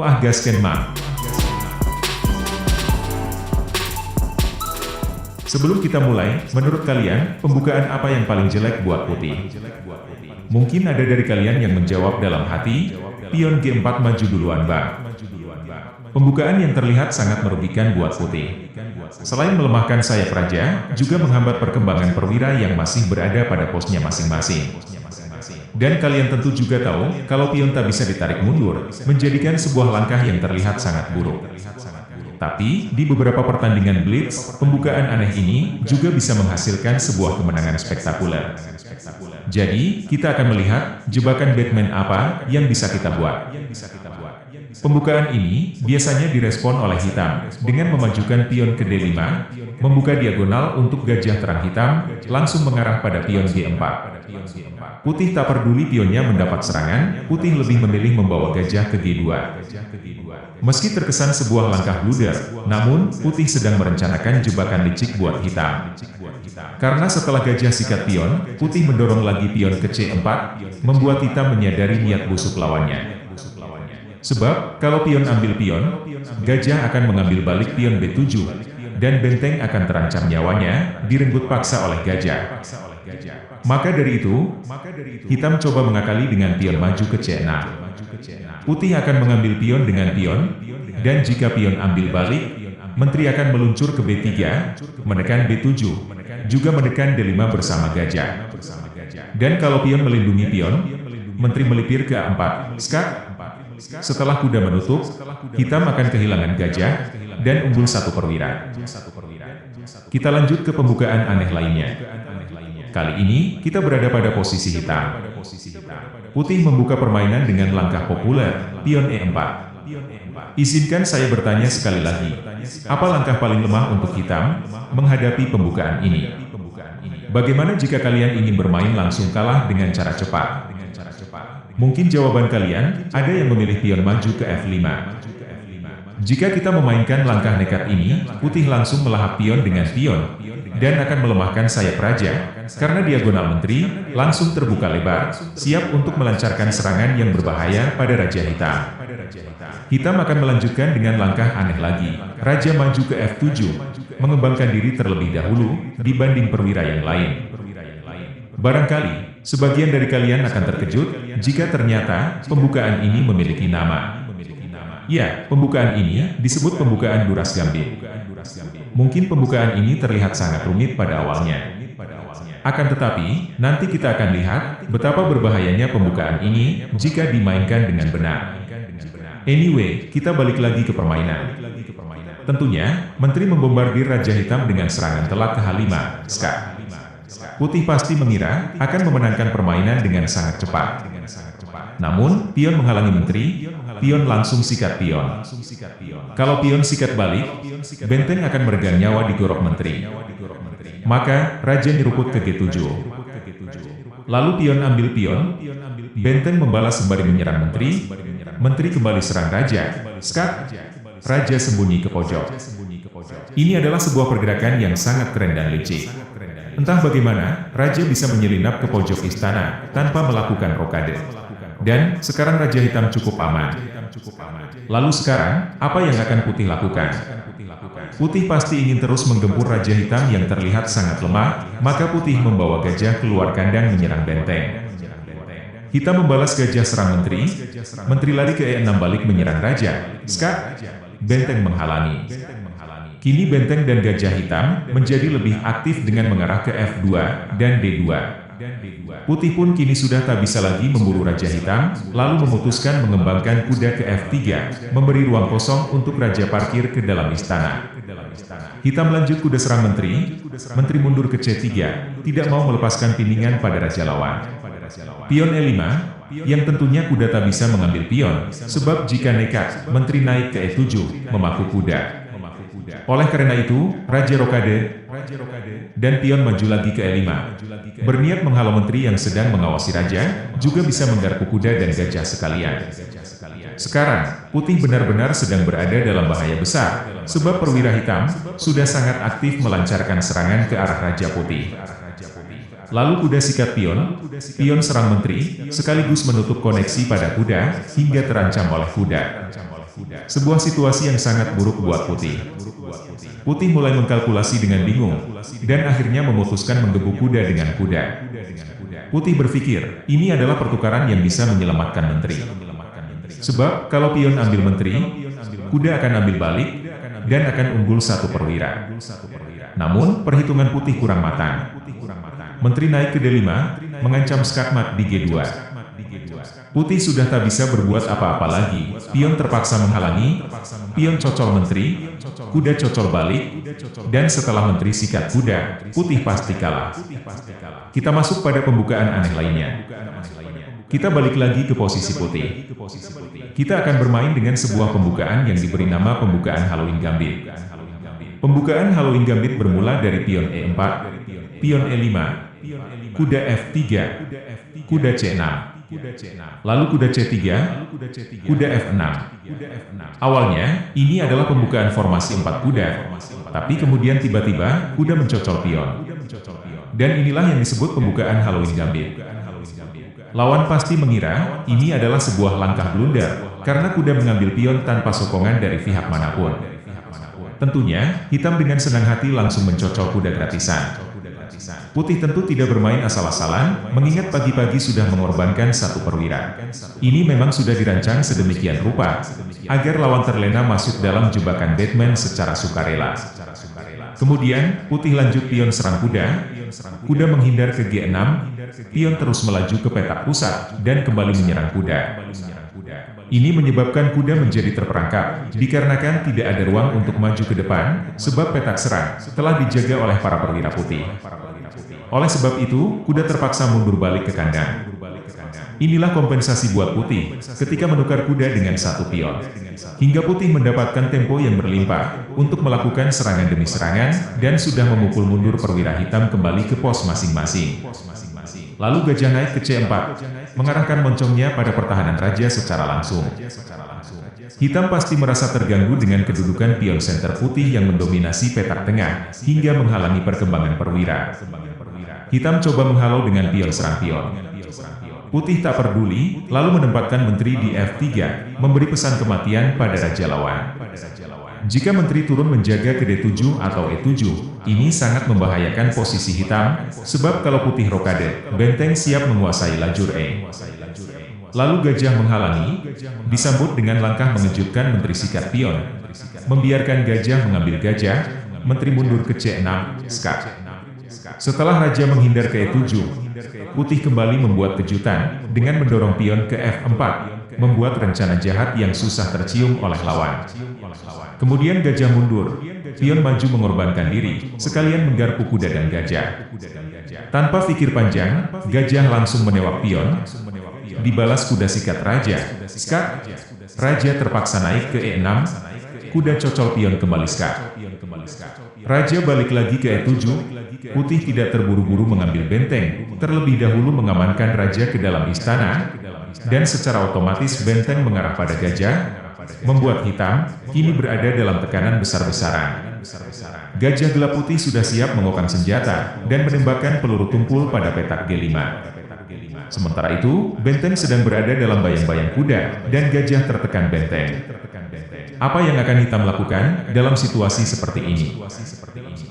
Gasken Mang. Sebelum kita mulai, menurut kalian, pembukaan apa yang paling jelek buat putih? Mungkin ada dari kalian yang menjawab dalam hati, pion G4 maju duluan bang. Pembukaan yang terlihat sangat merugikan buat putih. Selain melemahkan sayap raja, juga menghambat perkembangan perwira yang masih berada pada posnya masing-masing. Dan kalian tentu juga tahu, kalau pion tak bisa ditarik mundur, menjadikan sebuah langkah yang terlihat sangat buruk. Tapi, di beberapa pertandingan Blitz, pembukaan aneh ini juga bisa menghasilkan sebuah kemenangan spektakuler. Jadi, kita akan melihat, jebakan Batman apa yang bisa kita buat. Pembukaan ini biasanya direspon oleh hitam, dengan memajukan pion ke D5, membuka diagonal untuk gajah terang hitam, langsung mengarah pada pion G4. Putih tak peduli pionnya mendapat serangan, putih lebih memilih membawa gajah ke G2. Meski terkesan sebuah langkah blunder, namun putih sedang merencanakan jebakan licik buat hitam. Karena setelah gajah sikat pion, putih mendorong lagi pion ke C4, membuat hitam menyadari niat busuk lawannya. Sebab, kalau pion ambil pion, gajah akan mengambil balik pion B7, dan benteng akan terancam nyawanya, direnggut paksa oleh gajah. Maka dari itu, hitam coba mengakali dengan pion maju ke C6. Putih akan mengambil pion dengan pion, dan jika pion ambil balik, menteri akan meluncur ke B3, menekan B7, juga menekan D5 bersama gajah. Dan kalau pion melindungi pion, menteri melipir ke A4, skak. Setelah kuda menutup, hitam akan kehilangan gajah, dan unggul satu perwira. Kita lanjut ke pembukaan aneh lainnya. Kali ini, kita berada pada posisi hitam. Putih membuka permainan dengan langkah populer, pion E4. Izinkan saya bertanya sekali lagi, apa langkah paling lemah untuk hitam menghadapi pembukaan ini? Bagaimana jika kalian ingin bermain langsung kalah dengan cara cepat? Mungkin jawaban kalian, ada yang memilih pion maju ke F5. Jika kita memainkan langkah nekat ini, putih langsung melahap pion dengan pion, dan akan melemahkan sayap raja, karena diagonal menteri langsung terbuka lebar, siap untuk melancarkan serangan yang berbahaya pada raja hitam. Hitam akan melanjutkan dengan langkah aneh lagi, raja maju ke F7, mengembangkan diri terlebih dahulu, dibanding perwira yang lain. Barangkali, sebagian dari kalian akan terkejut, jika ternyata, pembukaan ini memiliki nama. Ya, pembukaan ini disebut pembukaan Duras Gambit. Mungkin pembukaan ini terlihat sangat rumit pada awalnya. Akan tetapi, nanti kita akan lihat, betapa berbahayanya pembukaan ini, jika dimainkan dengan benar. Anyway, kita balik lagi ke permainan. Tentunya, menteri membombardir raja hitam dengan serangan telak ke H5, skak. Putih pasti mengira, akan memenangkan permainan dengan sangat cepat. Namun, pion menghalangi menteri, pion langsung sikat pion. Kalau pion sikat balik, benteng akan meregang nyawa di gorok menteri. Maka, raja nyeruput ke G7. Lalu pion ambil pion, benteng membalas sembari menyerang menteri, menteri kembali serang raja, skak, raja sembunyi ke pojok. Ini adalah sebuah pergerakan yang sangat keren dan licik. Entah bagaimana, raja bisa menyelinap ke pojok istana, tanpa melakukan rokade. Dan, sekarang raja hitam cukup aman. Lalu sekarang, apa yang akan putih lakukan? Putih pasti ingin terus menggempur raja hitam yang terlihat sangat lemah, maka putih membawa gajah keluar kandang menyerang benteng. Hitam membalas gajah serang menteri, menteri lari ke E6 balik menyerang raja, skak, benteng menghalangi. Kini benteng dan gajah hitam menjadi lebih aktif dengan mengarah ke F2 dan D2. Putih pun kini sudah tak bisa lagi memburu raja hitam, lalu memutuskan mengembangkan kuda ke F3, memberi ruang kosong untuk raja parkir ke dalam istana. Hitam lanjut kuda serang menteri, menteri mundur ke C3, tidak mau melepaskan piningan pada raja lawan. Pion E5, yang tentunya kuda tak bisa mengambil pion, sebab jika nekat, menteri naik ke E7, memaku kuda. Oleh karena itu, raja rokade, dan pion maju lagi ke E5. Berniat menghalau menteri yang sedang mengawasi raja, juga bisa menggarpu kuda dan gajah sekalian. Sekarang, putih benar-benar sedang berada dalam bahaya besar, sebab perwira hitam sudah sangat aktif melancarkan serangan ke arah raja putih. Lalu kuda sikat pion, pion serang menteri, sekaligus menutup koneksi pada kuda, hingga terancam oleh kuda. Sebuah situasi yang sangat buruk buat Putih. Putih mulai mengkalkulasi dengan bingung, dan akhirnya memutuskan menggebuk kuda dengan kuda. Putih berpikir, ini adalah pertukaran yang bisa menyelamatkan menteri. Sebab, kalau pion ambil menteri, kuda akan ambil balik, dan akan unggul satu perwira. Namun, perhitungan Putih kurang matang. Menteri naik ke D5, mengancam skakmat di G2. Putih sudah tak bisa berbuat apa-apa lagi. Pion terpaksa menghalangi, pion cocol menteri, kuda cocol balik, dan setelah menteri sikat kuda, Putih pasti kalah. Kita masuk pada pembukaan aneh lainnya. Kita balik lagi ke posisi Putih. Kita akan bermain dengan sebuah pembukaan yang diberi nama pembukaan Halloween Gambit. Pembukaan Halloween Gambit bermula dari pion E4, pion E5, kuda F3, kuda C6, lalu kuda C3, kuda F6. Awalnya, ini adalah pembukaan formasi 4 kuda, tapi kemudian tiba-tiba kuda mencocol pion. Dan inilah yang disebut pembukaan Halloween Gambit. Lawan pasti mengira ini adalah sebuah langkah blunder, karena kuda mengambil pion tanpa sokongan dari pihak manapun. Tentunya, hitam dengan senang hati langsung mencocol kuda gratisan. Putih tentu tidak bermain asal-asalan, mengingat pagi-pagi sudah mengorbankan satu perwira. Ini memang sudah dirancang sedemikian rupa, agar lawan terlena masuk dalam jebakan Batman secara sukarela. Kemudian, Putih lanjut pion serang kuda, kuda menghindar ke G6, pion terus melaju ke petak pusat, dan kembali menyerang kuda. Ini menyebabkan kuda menjadi terperangkap, dikarenakan tidak ada ruang untuk maju ke depan, sebab petak serang telah dijaga oleh para perwira Putih. Oleh sebab itu, kuda terpaksa mundur balik ke kandang. Inilah kompensasi buat Putih, ketika menukar kuda dengan satu pion. Hingga Putih mendapatkan tempo yang berlimpah, untuk melakukan serangan demi serangan, dan sudah memukul mundur perwira hitam kembali ke pos masing-masing. Lalu gajah naik ke C4, mengarahkan moncongnya pada pertahanan raja secara langsung. Hitam pasti merasa terganggu dengan kedudukan pion center Putih yang mendominasi petak tengah, hingga menghalangi perkembangan perwira. Hitam coba menghalau dengan pion serang pion. Putih tak peduli, lalu menempatkan menteri di F3, memberi pesan kematian pada raja lawan. Jika menteri turun menjaga ke D7 atau E7, ini sangat membahayakan posisi hitam, sebab kalau Putih rokade, benteng siap menguasai lajur E. Lalu gajah menghalangi, disambut dengan langkah mengejutkan menteri sikat pion, membiarkan gajah mengambil gajah, menteri mundur ke C6, skak. Setelah raja menghindar ke E7, Putih kembali membuat kejutan, dengan mendorong pion ke F4, membuat rencana jahat yang susah tercium oleh lawan. Kemudian gajah mundur, pion maju mengorbankan diri, sekalian menggarpu kuda dan gajah. Tanpa pikir panjang, gajah langsung menewak pion, dibalas kuda sikat raja, skak. Raja terpaksa naik ke E6, kuda cocol pion kembali skak. Raja balik lagi ke E7, Putih tidak terburu-buru mengambil benteng, terlebih dahulu mengamankan raja ke dalam istana, dan secara otomatis benteng mengarah pada gajah, membuat hitam kini berada dalam tekanan besar-besaran. Gajah gelap Putih sudah siap mengokang senjata, dan menembakkan peluru tumpul pada petak G5. Sementara itu, benteng sedang berada dalam bayang-bayang kuda, dan gajah tertekan benteng. Apa yang akan hitam lakukan dalam situasi seperti ini?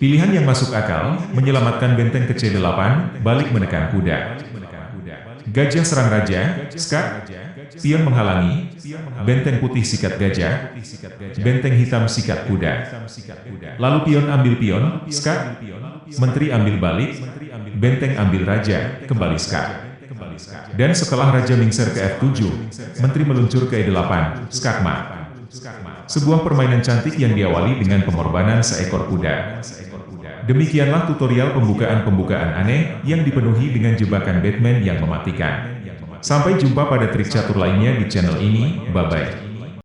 Pilihan yang masuk akal, menyelamatkan benteng ke C8, balik menekan kuda. Gajah serang raja, skak, pion menghalangi, benteng Putih sikat gajah, benteng hitam sikat kuda. Lalu pion ambil pion, skak, menteri ambil balik, benteng ambil raja, kembali skak. Dan setelah raja mingser ke F7, menteri meluncur ke E8, skakmat. Sebuah permainan cantik yang diawali dengan pengorbanan seekor kuda. Demikianlah tutorial pembukaan-pembukaan aneh yang dipenuhi dengan jebakan Batman yang mematikan. Sampai jumpa pada trik catur lainnya di channel ini, bye-bye.